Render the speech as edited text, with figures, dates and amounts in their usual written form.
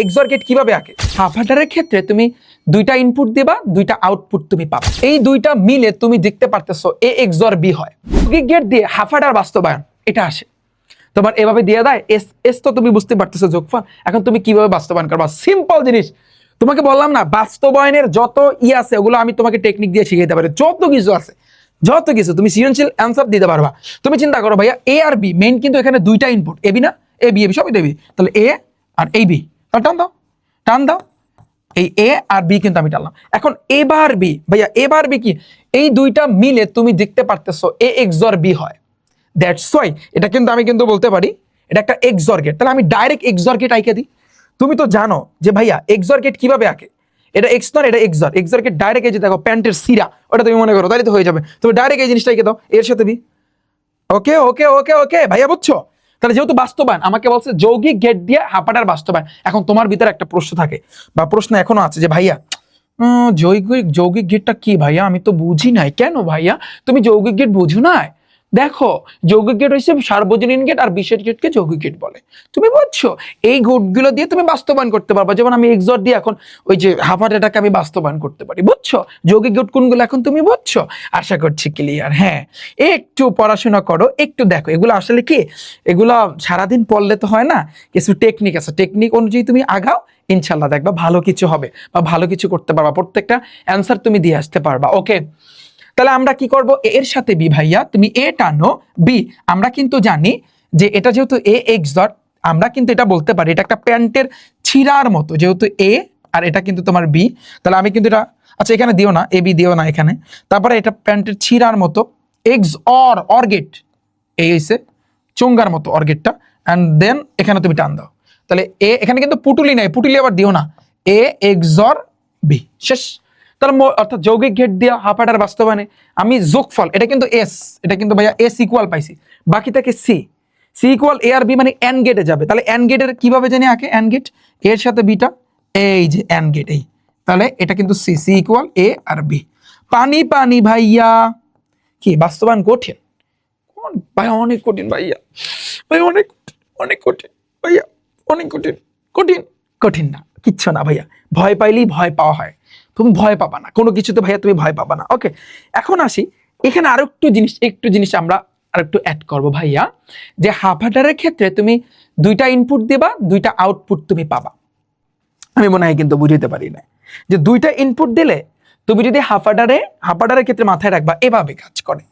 XOR gate কিভাবে আঁকে? Half অ্যাডারের ক্ষেত্রে তুমি দুইটা ইনপুট দিবা, দুইটা আউটপুট তুমি পাবা। এই দুইটা মিলে তুমি দেখতে পারতেছো এ এক্সর বি হয়। যৌগিক গেট দিয়ে হাফ অ্যাডার বাস্তবায়ন এটা আসে। তোমার এভাবে দিয়ে দেয় এস এস, তো তুমি বুঝতে পারতেছো যোগফল। এখন তুমি কিভাবে বাস্তবায়ন করবা? সিম্পল জিনিস, তোমাকে বললাম না বাস্তবায়নের যত আছে ওগুলো আমি তোমাকে টেকনিক দিয়ে শিখাইতে পারি। যত কিছু আছে, যত কিছু তুমি সৃজনশীল অ্যান্সার দিতে পারবা। তুমি চিন্তা করো ভাইয়া এ আর বি মেইন, কিন্তু এখানে দুইটা ইনপুট, এ বি না, এ বি সবই দেবি, তাহলে এ আর এই বি, তাহলে টান দাও, টান দাও, এই এ আর বি কিন্তু আমি টানলাম। এখন এবার বি, ভাইয়া এবার বি কি? এই দুইটা মিলে তুমি দেখতে পারতেছো এ এক্সর বি হয়। দ্যাটস ওয়াই এটা কিন্তু আমি কিন্তু বলতে পারি এটা একটা এক্সর গেট। তাহলে আমি ডাইরেক্ট এক্সর গেট আঁকে দিই। তুমি তো জানো যে ভাইয়া এক্সর গেট কিভাবে আঁকে। এটা এক্স নট, এটা এক্সর গেট ডাইরেক্ট এই যে দেখো প্যান্টের সিরা, ওটা তুমি মনে করো, তাহলে তো হয়ে যাবে। তুমি ডাইরেক্ট এই জিনিসটা এঁকে দাও এর সাথে বি। ওকে ওকে ওকে ওকে ভাইয়া বুঝছো? তাহলে যেহেতু বাস্তবায়ন আমাকে বলছে যৌগিক গেট দিয়ে হাফ অ্যাডার বাস্তবায়ন। এখন তোমার ভিতরে একটা প্রশ্ন থাকে বা প্রশ্ন এখনো আছে যে ভাইয়া যৌগিক গেটটা কি ভাইয়া, আমি তো বুঝি নাই। কেন ভাইয়া তুমি যৌগিক গেট বুঝো নাই? দেখো যৌগিক গেট হচ্ছে সার্বজনীন গেট, আর বিশেষ গেটকে যৌগিক গেট বলে। তুমি বুঝছো? এই গেটগুলো দিয়ে তুমি বাস্তবায়ন করতে পারবা। যেমন আমি এক্সর দিয়ে এখন ওই যে হাফ অ্যাডারটাকে আমি বাস্তবায়ন করতে পারি। বুঝছো যৌগিক গেট কোনগুলো এখন তুমি বুঝছো? আশা করছি ক্লিয়ার। হ্যাঁ, একটু পড়াশোনা করো, একটু দেখো এগুলো আসলে কি, এগুলো সারাদিন পড়লে তো হয় না, কিছু টেকনিক আছে, টেকনিক অনুযায়ী তুমি আগাও, ইনশাল্লাহ দেখবা ভালো কিছু হবে বা ভালো কিছু করতে পারবা, প্রত্যেকটা অ্যান্সার তুমি দিয়ে আসতে পারবা। ওকে, তাহলে আমরা কি করব? এর সাথে বি, ভাইয়া তুমি এ টানো বি। আমরা কিন্তু জানি যে এটা যেহেতু এ এক্সর, আমরা কিন্তু এটা বলতে পারি এটা একটা প্যান্টের ছিঁড়ার মতো, যেহেতু এ আর এটা কিন্তু তোমার বি। তাহলে আমি কিন্তু এটা, আচ্ছা এখানে দিও না, এ বি দিও না এখানে। তারপরে এটা প্যান্টের ছিঁড়ার মতো, এক্স অর গেট, এই হইছে চোঙ্গার মতো অর্গেটটা, অ্যান্ড দেন এখানে তুমি টান দাও। তাহলে এ, এখানে কিন্তু পুটুলি নাই, পুটুলি আবার দিও না, এ এক্সর বি, শেষ। তাহলে অর্থাৎ যৌগিক গেট দিয়ে হাফ অ্যাডার বাস্তবায়নে আমি যোগফল, এটা কিন্তু এস, এটা কিন্তু ভাইয়া এস ইকুয়াল পাইছি, বাকি থাকে সি, সি ইকুয়াল এ আর বি মানে এন গেটে যাবে। তাহলে এন গেটের কিভাবে জানি আঁকে? এন গেট এর সাথে বিটা, এই যে এন গেট, এই তাহলে এটা কিন্তু সি, সি ইকুয়াল এ আর বি। পানি পানি ভাইয়া, কি বাস্তবায়ন কঠিন? ভাই অনেক কঠিন ভাইয়া, ভাই অনেক অনেক কঠিন ভাইয়া, অনেক কঠিন। কঠিন কঠিন না, কিচ্ছু না ভাইয়া, ভয় পাইলেই ভয় পাওয়া হয়, তুমি ভয় পাবা না কোনো কিছুতে ভাইয়া, তুমি ভয় পাবা না। ওকে, এখন আসি এখানে আরো একটু জিনিস আমরা আর একটু অ্যাড করবো ভাইয়া, যে হাফ অ্যাডারের ক্ষেত্রে তুমি দুইটা ইনপুট দিবা, দুইটা আউটপুট তুমি পাবা। আমি মনে হয় কিন্তু বুঝাইতে পারি না যে দুইটা ইনপুট দিলে তুমি যদি হাফ অ্যাডারের ক্ষেত্রে মাথায় রাখবা এভাবে কাজ করে।